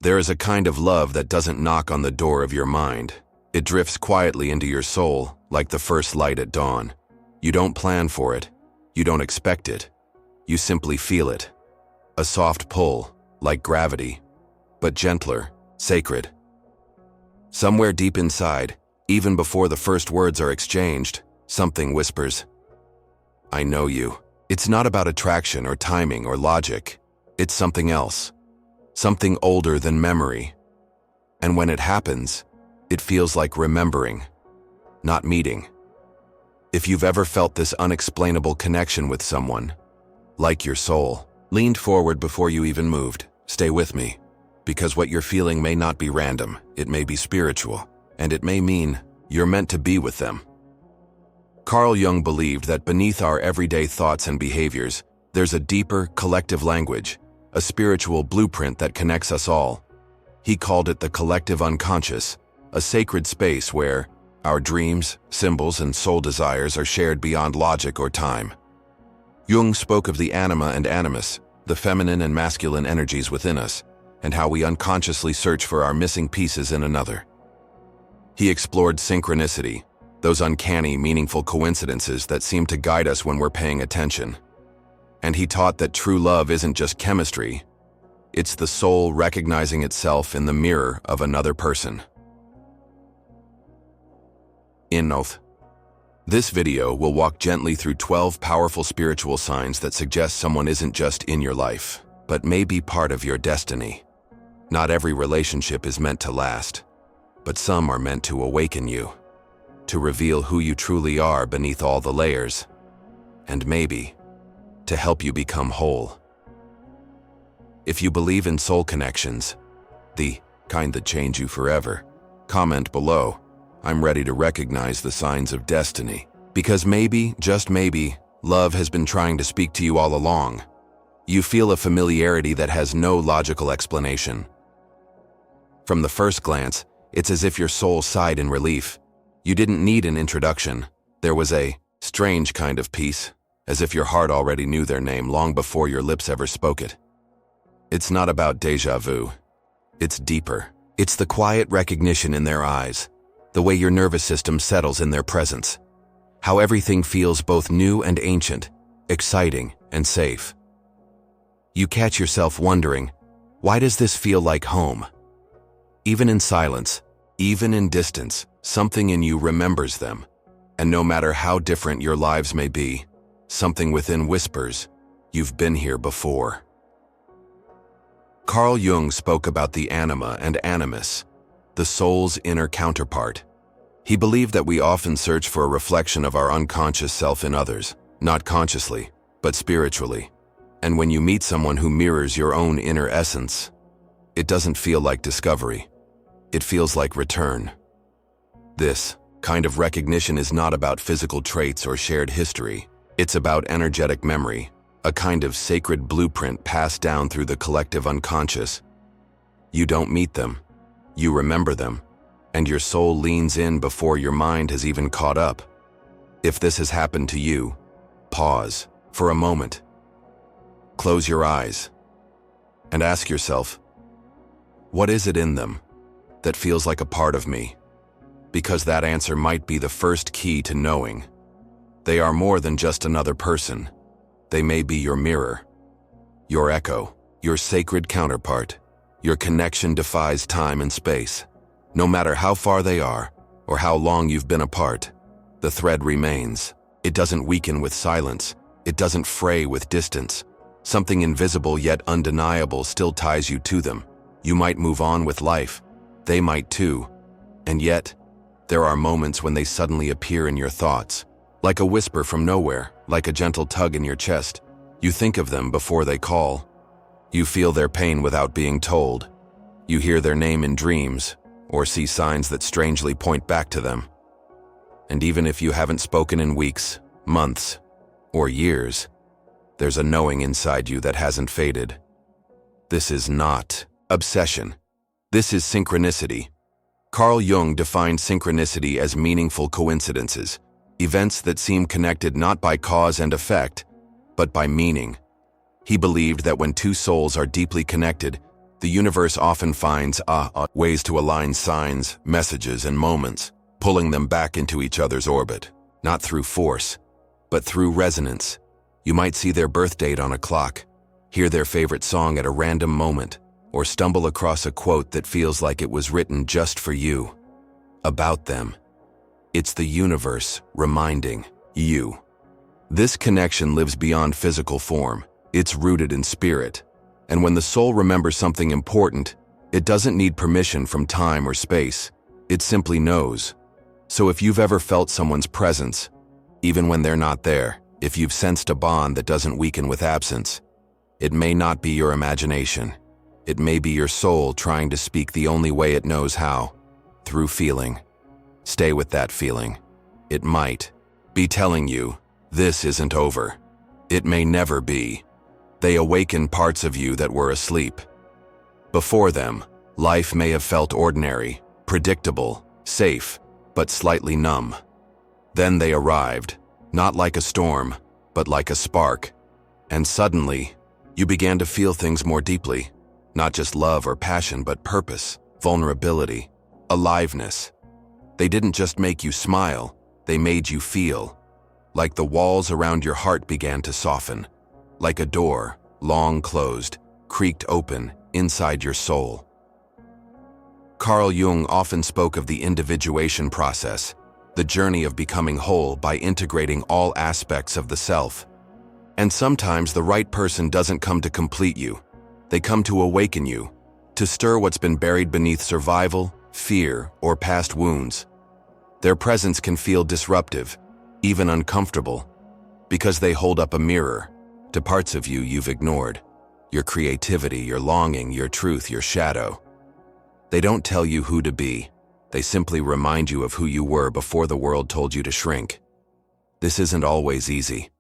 There is a kind of love that doesn't knock on the door of your mind. It drifts quietly into your soul, like the first light at dawn. You don't plan for it. You don't expect it. You simply feel it. A soft pull, like gravity, but gentler, sacred. Somewhere deep inside, even before the first words are exchanged, something whispers, "I know you." It's not about attraction or timing or logic. It's something else. Something older than memory. And when it happens, it feels like remembering, not meeting. If you've ever felt this unexplainable connection with someone, like your soul, leaned forward before you even moved, stay with me. Because what you're feeling may not be random, it may be spiritual, and it may mean you're meant to be with them. Carl Jung believed that beneath our everyday thoughts and behaviors, there's a deeper, collective language, a spiritual blueprint that connects us all. He called it the collective unconscious, a sacred space where our dreams, symbols, and soul desires are shared beyond logic or time. Jung spoke of the anima and animus, the feminine and masculine energies within us, and how we unconsciously search for our missing pieces in another. He explored synchronicity, those uncanny, meaningful coincidences that seem to guide us when we're paying attention. And he taught that true love isn't just chemistry, it's the soul recognizing itself in the mirror of another person. Oath. This video will walk gently through 12 powerful spiritual signs that suggest someone isn't just in your life, but may be part of your destiny. Not every relationship is meant to last, but some are meant to awaken you, to reveal who you truly are beneath all the layers, and maybe to help you become whole. If you believe in soul connections, the kind that change you forever, comment below. I'm ready to recognize the signs of destiny, because maybe, just maybe, love has been trying to speak to you all along. You feel a familiarity that has no logical explanation. From the first glance, it's as if your soul sighed in relief. You didn't need an introduction. There was a strange kind of peace, as if your heart already knew their name long before your lips ever spoke it. It's not about déjà vu. It's deeper. It's the quiet recognition in their eyes, the way your nervous system settles in their presence, how everything feels both new and ancient, exciting and safe. You catch yourself wondering, why does this feel like home? Even in silence, even in distance, something in you remembers them. And no matter how different your lives may be, something within whispers, you've been here before. Carl Jung spoke about the anima and animus, the soul's inner counterpart. He believed that we often search for a reflection of our unconscious self in others, not consciously, but spiritually. And when you meet someone who mirrors your own inner essence, it doesn't feel like discovery. It feels like return. This kind of recognition is not about physical traits or shared history. It's about energetic memory, a kind of sacred blueprint passed down through the collective unconscious. You don't meet them. You remember them, and your soul leans in before your mind has even caught up. If this has happened to you, pause for a moment. Close your eyes and ask yourself, what is it in them that feels like a part of me? Because that answer might be the first key to knowing. They are more than just another person. They may be your mirror, your echo, your sacred counterpart. Your connection defies time and space. No matter how far they are, or how long you've been apart, the thread remains. It doesn't weaken with silence. It doesn't fray with distance. Something invisible yet undeniable still ties you to them. You might move on with life. They might too. And yet, there are moments when they suddenly appear in your thoughts, like a whisper from nowhere, like a gentle tug in your chest. You think of them before they call. You feel their pain without being told. You hear their name in dreams, or see signs that strangely point back to them. And even if you haven't spoken in weeks, months, or years, there's a knowing inside you that hasn't faded. This is not obsession. This is synchronicity. Carl Jung defined synchronicity as meaningful coincidences, events that seem connected not by cause and effect, but by meaning. He believed that when two souls are deeply connected, The universe often finds ways to align signs, messages, and moments, pulling them back into each other's orbit, not through force, but through resonance. You might see their birth date on a clock, hear their favorite song at a random moment, or stumble across a quote that feels like it was written just for you. About them. It's the universe reminding you. This connection lives beyond physical form. It's rooted in spirit. And when the soul remembers something important, it doesn't need permission from time or space. It simply knows. So if you've ever felt someone's presence, even when they're not there, if you've sensed a bond that doesn't weaken with absence, it may not be your imagination. It may be your soul trying to speak the only way it knows how, through feeling. Stay with that feeling. It might be telling you, this isn't over. It may never be. They awaken parts of you that were asleep. Before them, life may have felt ordinary, predictable, safe, but slightly numb. Then they arrived, not like a storm, but like a spark. And suddenly, you began to feel things more deeply. Not just love or passion, but purpose, vulnerability, aliveness. They didn't just make you smile, they made you feel. Like the walls around your heart began to soften. Like a door, long closed, creaked open inside your soul. Carl Jung often spoke of the individuation process, the journey of becoming whole by integrating all aspects of the self. And sometimes the right person doesn't come to complete you. They come to awaken you, to stir what's been buried beneath survival, fear, or past wounds. Their presence can feel disruptive, even uncomfortable, because they hold up a mirror to parts of you you've ignored. Your creativity, your longing, your truth, your shadow. They don't tell you who to be. They simply remind you of who you were before the world told you to shrink. This isn't always easy.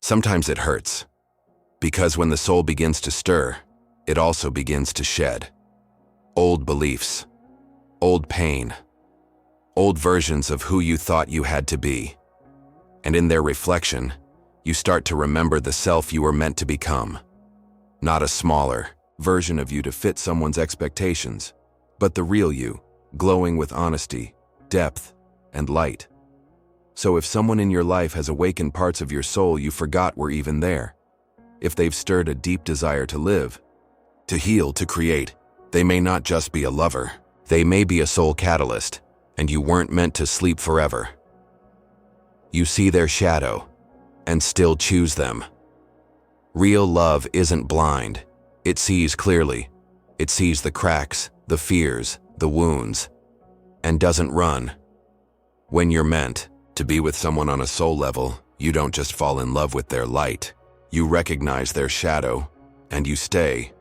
Sometimes it hurts, because when the soul begins to stir, it also begins to shed. Old beliefs, old pain, old versions of who you thought you had to be. And in their reflection, you start to remember the self you were meant to become. Not a smaller version of you to fit someone's expectations, but the real you, glowing with honesty, depth, and light. So if someone in your life has awakened parts of your soul you forgot were even there, if they've stirred a deep desire to live, to heal, to create, they may not just be a lover. They may be a soul catalyst, and you weren't meant to sleep forever. You see their shadow, and still choose them. Real love isn't blind. It sees clearly. It sees the cracks, the fears, the wounds, and doesn't run. When you're meant to be with someone on a soul level, you don't just fall in love with their light. You recognize their shadow, and you stay.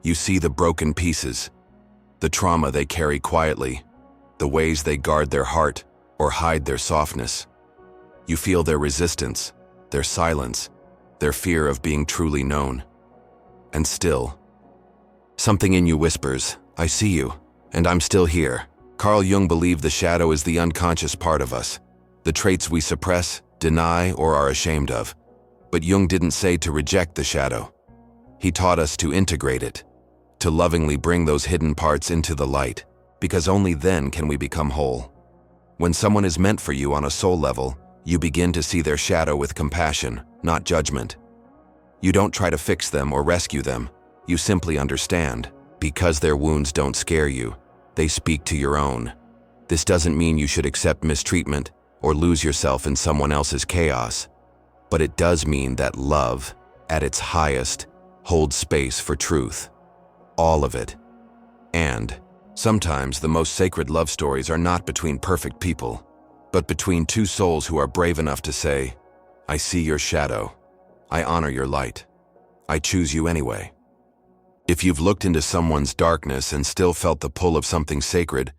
You see the broken pieces, the trauma they carry quietly, the ways they guard their heart or hide their softness. You feel their resistance, their silence, their fear of being truly known. And still, something in you whispers, I see you, and I'm still here. Carl Jung believed the shadow is the unconscious part of us, the traits we suppress, deny, or are ashamed of. But Jung didn't say to reject the shadow. He taught us to integrate it, to lovingly bring those hidden parts into the light, because only then can we become whole. When someone is meant for you on a soul level, you begin to see their shadow with compassion, not judgment. You don't try to fix them or rescue them. You simply understand. Because their wounds don't scare you, they speak to your own. This doesn't mean you should accept mistreatment or lose yourself in someone else's chaos. But it does mean that love, at its highest, holds space for truth. All of it. And sometimes the most sacred love stories are not between perfect people, but between two souls who are brave enough to say, I see your shadow. I honor your light. I choose you anyway. If you've looked into someone's darkness and still felt the pull of something sacred,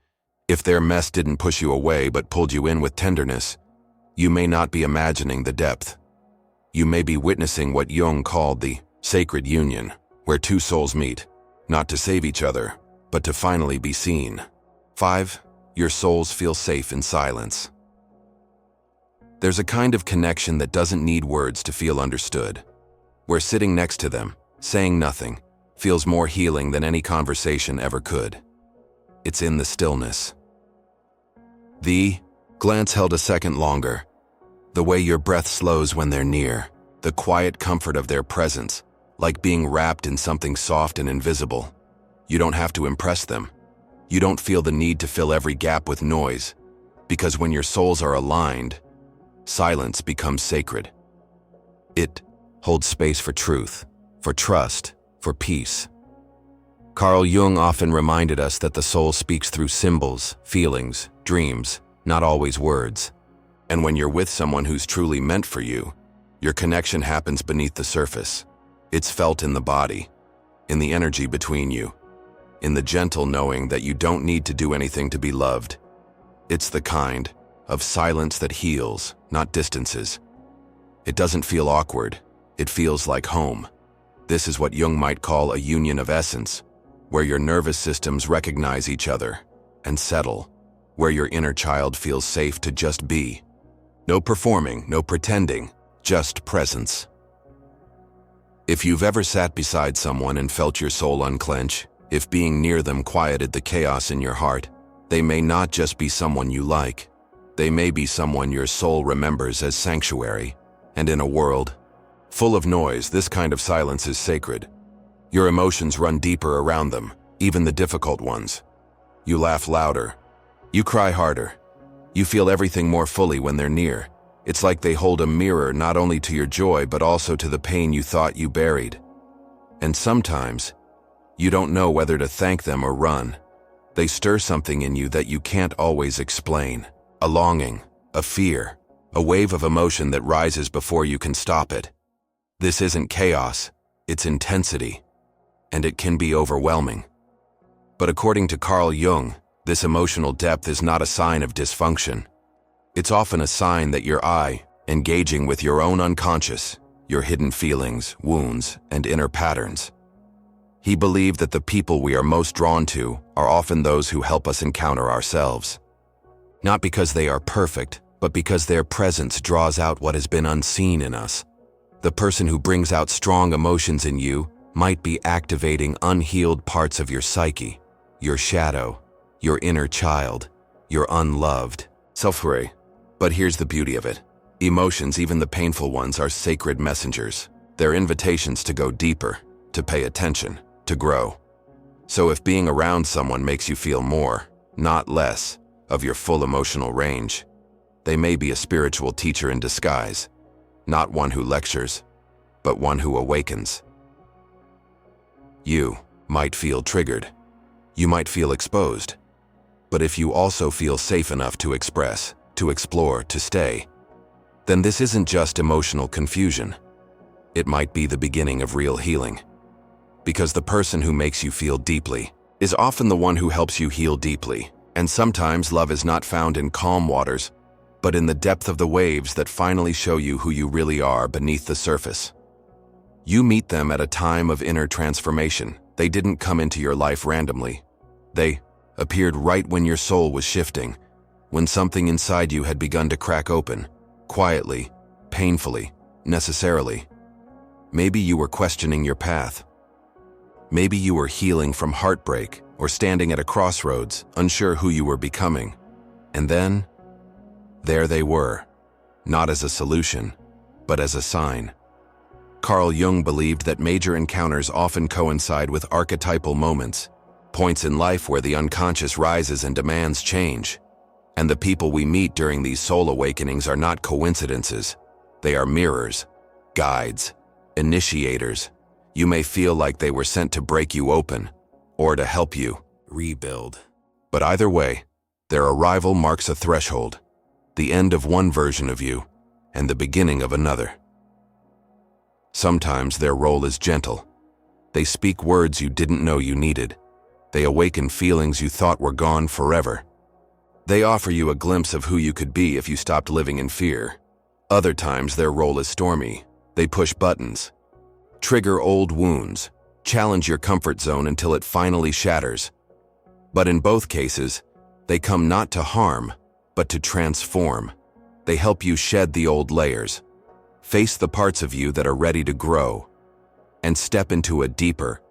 if their mess didn't push you away but pulled you in with tenderness, you may not be imagining the depth. You may be witnessing what Jung called the sacred union, where two souls meet, not to save each other, but to finally be seen. 5. Your souls feel safe in silence. There's a kind of connection that doesn't need words to feel understood. We're sitting next to them, saying nothing, feels more healing than any conversation ever could. It's in the stillness. The glance held a second longer. The way your breath slows when they're near, the quiet comfort of their presence, like being wrapped in something soft and invisible. You don't have to impress them. You don't feel the need to fill every gap with noise, because when your souls are aligned, silence becomes sacred. It holds space for truth, for trust, for peace. Carl Jung often reminded us that the soul speaks through symbols, feelings, dreams, not always words. And when you're with someone who's truly meant for you, your connection happens beneath the surface. It's felt in the body, in the energy between you, in the gentle knowing that you don't need to do anything to be loved. It's the kind of silence that heals, not distances. It doesn't feel awkward. It feels like home. This is what Jung might call a union of essence, where your nervous systems recognize each other and settle, where your inner child feels safe to just be. No performing, no pretending, just presence. If you've ever sat beside someone and felt your soul unclench, if being near them quieted the chaos in your heart, they may not just be someone you like. They may be someone your soul remembers as sanctuary. And in a world full of noise, this kind of silence is sacred. Your emotions run deeper around them, even the difficult ones. You laugh louder. You cry harder. You feel everything more fully when they're near. It's like they hold a mirror not only to your joy but also to the pain you thought you buried. And sometimes, you don't know whether to thank them or run. They stir something in you that you can't always explain. A longing, a fear, a wave of emotion that rises before you can stop it. This isn't chaos, it's intensity, and it can be overwhelming. But according to Carl Jung, this emotional depth is not a sign of dysfunction. It's often a sign that you're engaging with your own unconscious, your hidden feelings, wounds, and inner patterns. He believed that the people we are most drawn to are often those who help us encounter ourselves. Not because they are perfect, but because their presence draws out what has been unseen in us. The person who brings out strong emotions in you might be activating unhealed parts of your psyche, your shadow, your inner child, your unloved self-worth. But here's the beauty of it. Emotions, even the painful ones, are sacred messengers. They're invitations to go deeper, to pay attention, to grow. So if being around someone makes you feel more, not less, of your full emotional range, they may be a spiritual teacher in disguise, not one who lectures, but one who awakens. You might feel triggered. You might feel exposed. But if you also feel safe enough to express, to explore, to stay, then this isn't just emotional confusion. It might be the beginning of real healing. Because the person who makes you feel deeply is often the one who helps you heal deeply. And sometimes love is not found in calm waters, but in the depth of the waves that finally show you who you really are beneath the surface. You meet them at a time of inner transformation. They didn't come into your life randomly. They appeared right when your soul was shifting, when something inside you had begun to crack open, quietly, painfully, necessarily. Maybe you were questioning your path. Maybe you were healing from heartbreak or standing at a crossroads, unsure who you were becoming. And then, there they were, not as a solution, but as a sign. Carl Jung believed that major encounters often coincide with archetypal moments, points in life where the unconscious rises and demands change. And the people we meet during these soul awakenings are not coincidences. They are mirrors, guides, initiators. You may feel like they were sent to break you open, or to help you rebuild. But either way, their arrival marks a threshold, the end of one version of you, and the beginning of another. Sometimes their role is gentle. They speak words you didn't know you needed. They awaken feelings you thought were gone forever. They offer you a glimpse of who you could be if you stopped living in fear. Other times their role is stormy. They push buttons, trigger old wounds, challenge your comfort zone until it finally shatters. But in both cases, they come not to harm, but to transform. They help you shed the old layers, face the parts of you that are ready to grow, and step into a deeper,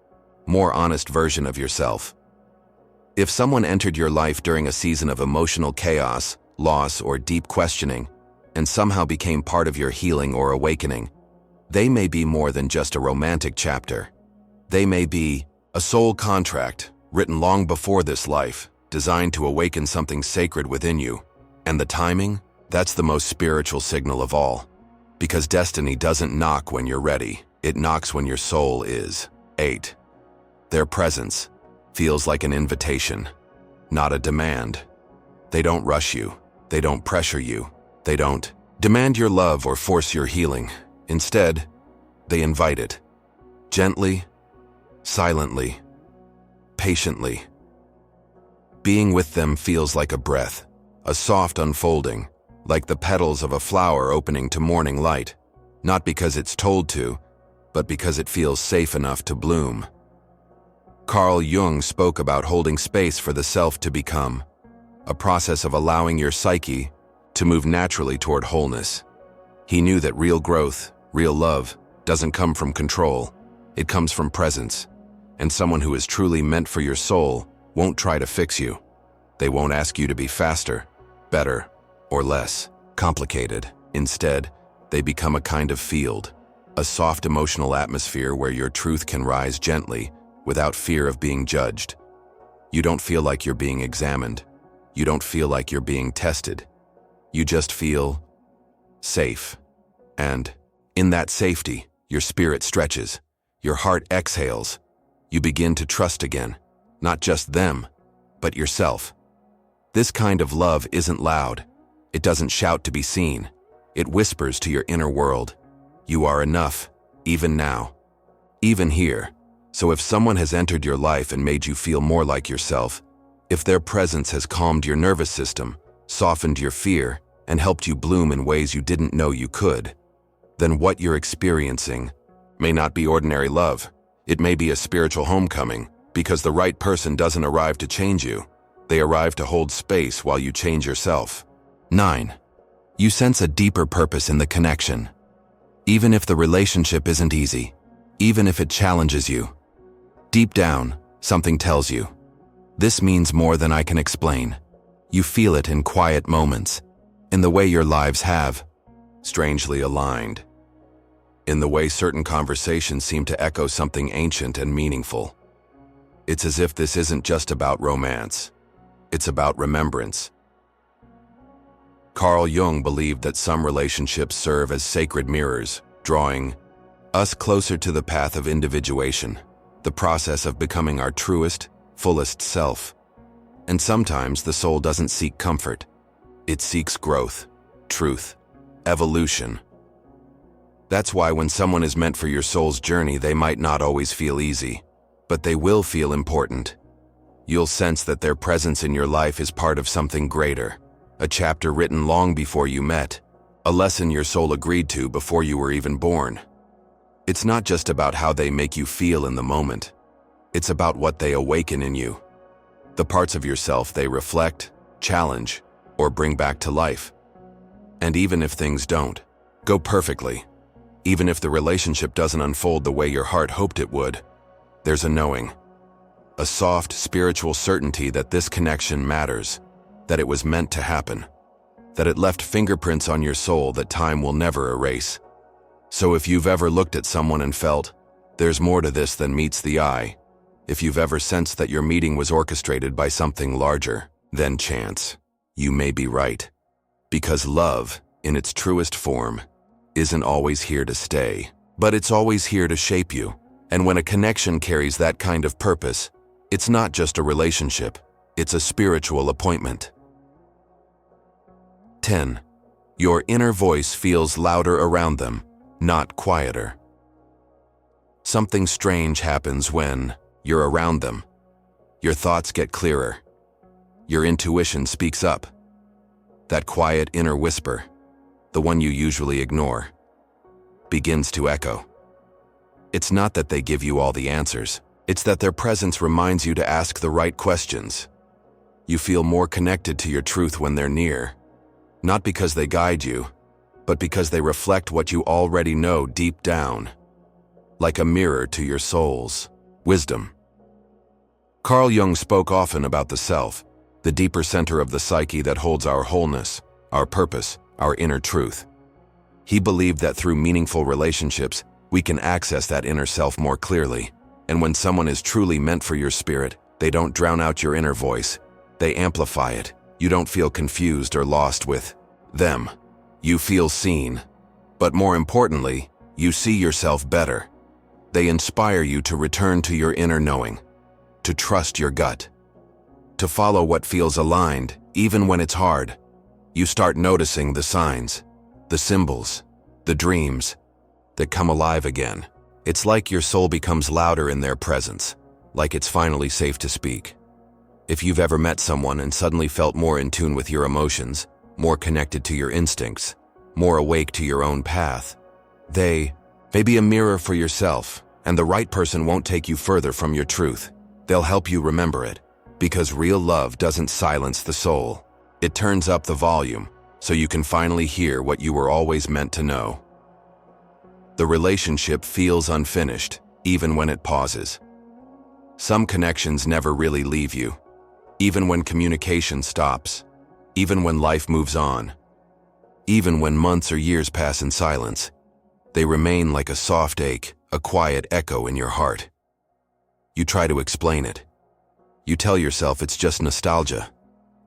more honest version of yourself. If someone entered your life during a season of emotional chaos, loss, or deep questioning, and somehow became part of your healing or awakening, they may be more than just a romantic chapter. They may be a soul contract written long before this life, designed to awaken something sacred within you. And the timing? That's the most spiritual signal of all. Because destiny doesn't knock when you're ready, it knocks when your soul is. 8. Their presence feels like an invitation, not a demand. They don't rush you, they don't pressure you, they don't demand your love or force your healing. Instead, they invite it. Gently, silently, patiently. Being with them feels like a breath, a soft unfolding, like the petals of a flower opening to morning light, not because it's told to, but because it feels safe enough to bloom. Carl Jung spoke about holding space for the self to become, a process of allowing your psyche to move naturally toward wholeness. He knew that real growth, real love, doesn't come from control, it comes from presence. And someone who is truly meant for your soul won't try to fix you. They won't ask you to be faster, better, or less complicated. Instead, they become a kind of field, a soft emotional atmosphere where your truth can rise gently without fear of being judged. You don't feel like you're being examined. You don't feel like you're being tested. You just feel safe. And in that safety, your spirit stretches, your heart exhales. You begin to trust again, not just them, but yourself. This kind of love isn't loud. It doesn't shout to be seen. It whispers to your inner world. You are enough, even now, even here. So if someone has entered your life and made you feel more like yourself, if their presence has calmed your nervous system, softened your fear, and helped you bloom in ways you didn't know you could, then what you're experiencing may not be ordinary love. It may be a spiritual homecoming, because the right person doesn't arrive to change you. They arrive to hold space while you change yourself. 9. You sense a deeper purpose in the connection. Even if the relationship isn't easy, even if it challenges you, deep down, something tells you, this means more than I can explain. You feel it in quiet moments, in the way your lives have, strangely aligned, in the way certain conversations seem to echo something ancient and meaningful. It's as if this isn't just about romance. It's about remembrance. Carl Jung believed that some relationships serve as sacred mirrors, drawing us closer to the path of individuation, the process of becoming our truest, fullest self. And sometimes the soul doesn't seek comfort. It seeks growth, truth, evolution. That's why when someone is meant for your soul's journey, they might not always feel easy, but they will feel important. You'll sense that their presence in your life is part of something greater, a chapter written long before you met, a lesson your soul agreed to before you were even born. It's not just about how they make you feel in the moment. It's about what they awaken in you, the parts of yourself they reflect, challenge, or bring back to life. And even if things don't go perfectly, even if the relationship doesn't unfold the way your heart hoped it would, there's a knowing, a soft spiritual certainty that this connection matters, that it was meant to happen, that it left fingerprints on your soul that time will never erase. So if you've ever looked at someone and felt, there's more to this than meets the eye, if you've ever sensed that your meeting was orchestrated by something larger than chance, you may be right. Because love, in its truest form, isn't always here to stay, but it's always here to shape you. And when a connection carries that kind of purpose, it's not just a relationship, it's a spiritual appointment. 10. Your inner voice feels louder around them, not quieter. Something strange happens when you're around them. Your thoughts get clearer. Your intuition speaks up. That quiet inner whisper, the one you usually ignore, begins to echo. It's not that they give you all the answers. It's that their presence reminds you to ask the right questions. You feel more connected to your truth when they're near, not because they guide you, but because they reflect what you already know deep down, like a mirror to your soul's wisdom. Carl Jung spoke often about the self, the deeper center of the psyche that holds our wholeness, our purpose, our inner truth. He believed that through meaningful relationships, we can access that inner self more clearly. And when someone is truly meant for your spirit, they don't drown out your inner voice. They amplify it. You don't feel confused or lost with them. You feel seen. But more importantly, you see yourself better. They inspire you to return to your inner knowing, to trust your gut, to follow what feels aligned, even when it's hard. You start noticing the signs, the symbols, the dreams that come alive again. It's like your soul becomes louder in their presence, like it's finally safe to speak. If you've ever met someone and suddenly felt more in tune with your emotions, more connected to your instincts, more awake to your own path, they may be a mirror for yourself, and the right person won't take you further from your truth. They'll help you remember it, because real love doesn't silence the soul. It turns up the volume, so you can finally hear what you were always meant to know. The relationship feels unfinished, even when it pauses. Some connections never really leave you, even when communication stops, even when life moves on, even when months or years pass in silence. They remain like a soft ache, a quiet echo in your heart. You try to explain it. You tell yourself it's just nostalgia,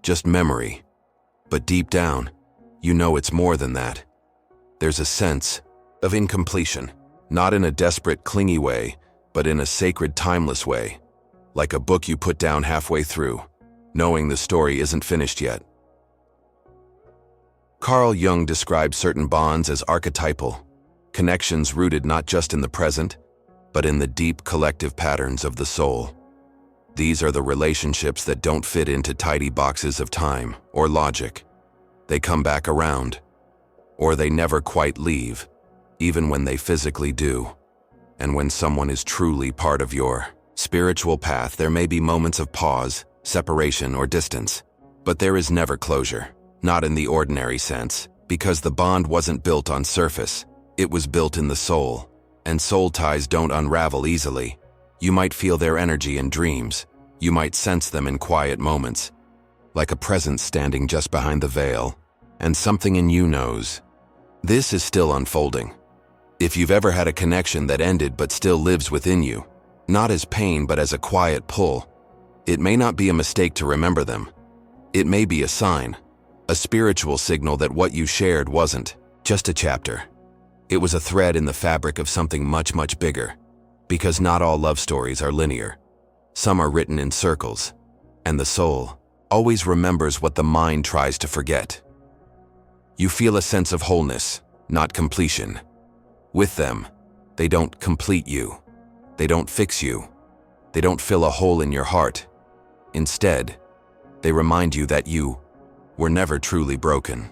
just memory. But deep down, you know it's more than that. There's a sense of incompletion, not in a desperate, clingy way, but in a sacred, timeless way, like a book you put down halfway through, knowing the story isn't finished yet. Carl Jung described certain bonds as archetypal, connections rooted not just in the present, but in the deep collective patterns of the soul. These are the relationships that don't fit into tidy boxes of time or logic. They come back around, or they never quite leave, even when they physically do. And when someone is truly part of your spiritual path, there may be moments of pause, separation, or distance, but there is never closure, not in the ordinary sense, because the bond wasn't built on surface, it was built in the soul, and soul ties don't unravel easily. You might feel their energy in dreams, you might sense them in quiet moments, like a presence standing just behind the veil, and something in you knows. This is still unfolding. If you've ever had a connection that ended but still lives within you, not as pain but as a quiet pull, it may not be a mistake to remember them. It may be a sign, a spiritual signal that what you shared wasn't just a chapter. It was a thread in the fabric of something much, much bigger. Because not all love stories are linear. Some are written in circles, and the soul always remembers what the mind tries to forget. You feel a sense of wholeness, not completion. With them, they don't complete you. They don't fix you. They don't fill a hole in your heart. Instead, they remind you that you were never truly broken.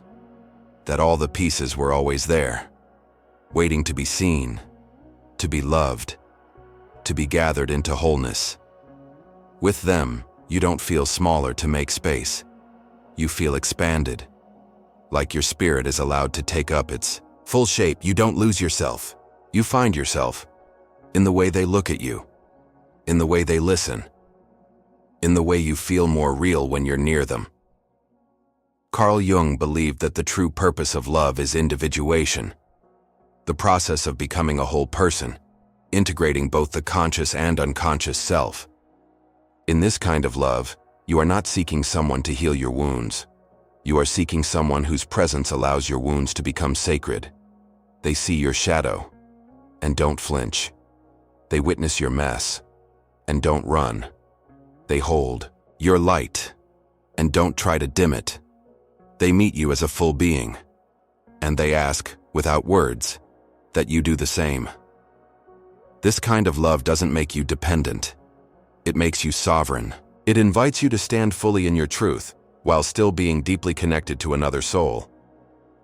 That all the pieces were always there, waiting to be seen, to be loved, to be gathered into wholeness. With them, you don't feel smaller to make space. You feel expanded, like your spirit is allowed to take up its full shape. You don't lose yourself. You find yourself in the way they look at you, in the way they listen, in the way you feel more real when you're near them. Carl Jung believed that the true purpose of love is individuation, the process of becoming a whole person, integrating both the conscious and unconscious self. In this kind of love, you are not seeking someone to heal your wounds. You are seeking someone whose presence allows your wounds to become sacred. They see your shadow and don't flinch. They witness your mess and don't run. They hold your light and don't try to dim it. They meet you as a full being, and they ask, without words, that you do the same. This kind of love doesn't make you dependent. It makes you sovereign. It invites you to stand fully in your truth, while still being deeply connected to another soul.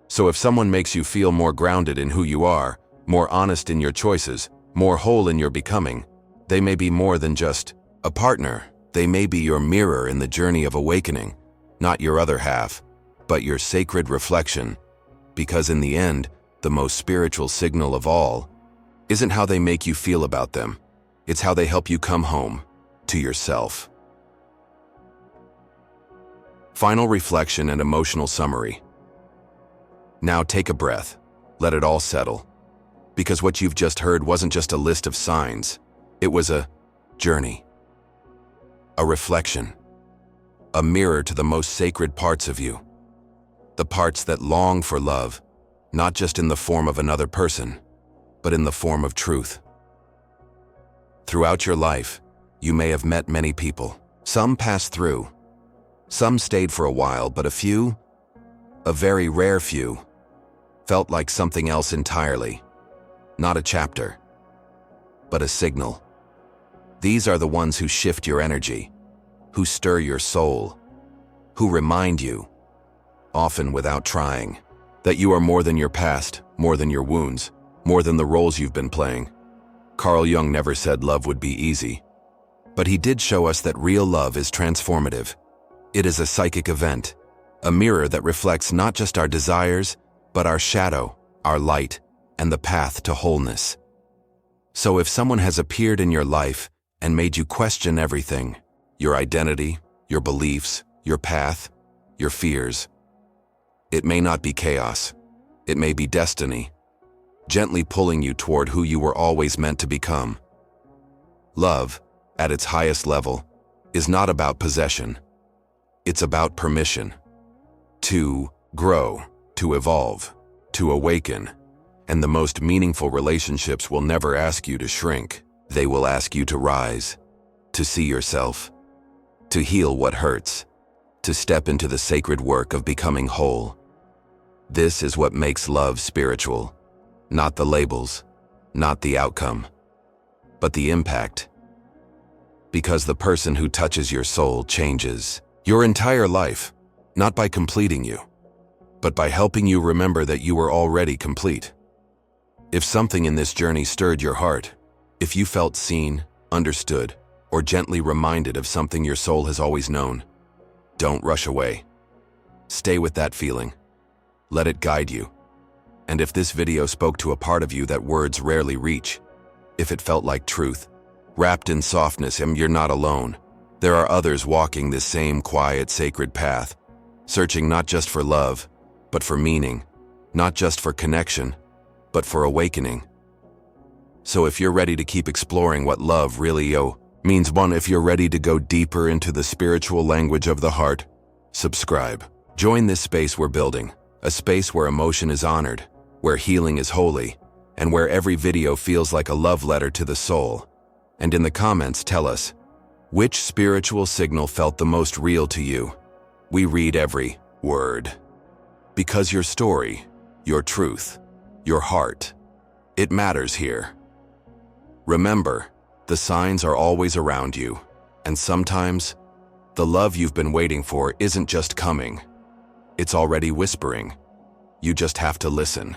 So if someone makes you feel more grounded in who you are, more honest in your choices, more whole in your becoming, they may be more than just a partner. They may be your mirror in the journey of awakening, not your other half, but your sacred reflection. Because in the end, the most spiritual signal of all isn't how they make you feel about them. It's how they help you come home to yourself. Final reflection and emotional summary. Now take a breath. Let it all settle. Because what you've just heard wasn't just a list of signs. It was a journey. A reflection. A mirror to the most sacred parts of you. The parts that long for love, not just in the form of another person, but in the form of truth. Throughout your life, you may have met many people. Some passed through. Some stayed for a while, but a few, a very rare few, felt like something else entirely. Not a chapter, but a signal. These are the ones who shift your energy, who stir your soul, who remind you, often without trying, that you are more than your past, more than your wounds, more than the roles you've been playing. Carl Jung never said love would be easy, but he did show us that real love is transformative. It is a psychic event, a mirror that reflects not just our desires, but our shadow, our light, and the path to wholeness. So if someone has appeared in your life and made you question everything, your identity, your beliefs, your path, your fears, it may not be chaos. It may be destiny, gently pulling you toward who you were always meant to become. Love, at its highest level, is not about possession. It's about permission. To grow, to evolve, to awaken. And the most meaningful relationships will never ask you to shrink. They will ask you to rise, to see yourself, to heal what hurts, to step into the sacred work of becoming whole. This is what makes love spiritual. Not the labels, not the outcome, but the impact. Because the person who touches your soul changes your entire life, not by completing you, but by helping you remember that you were already complete. If something in this journey stirred your heart, if you felt seen, understood, or gently reminded of something your soul has always known, don't rush away. Stay with that feeling. Let it guide you. And if this video spoke to a part of you that words rarely reach, if it felt like truth, wrapped in softness, you're not alone. There are others walking this same quiet, sacred path, searching not just for love, but for meaning, not just for connection, but for awakening. So if you're ready to keep exploring what love really means, if you're ready to go deeper into the spiritual language of the heart, subscribe. Join this space we're building, a space where emotion is honored, where healing is holy, and where every video feels like a love letter to the soul. And in the comments, tell us, which spiritual signal felt the most real to you? We read every word. Because your story, your truth, your heart, it matters here. Remember, the signs are always around you, and sometimes, the love you've been waiting for isn't just coming. It's already whispering. You just have to listen.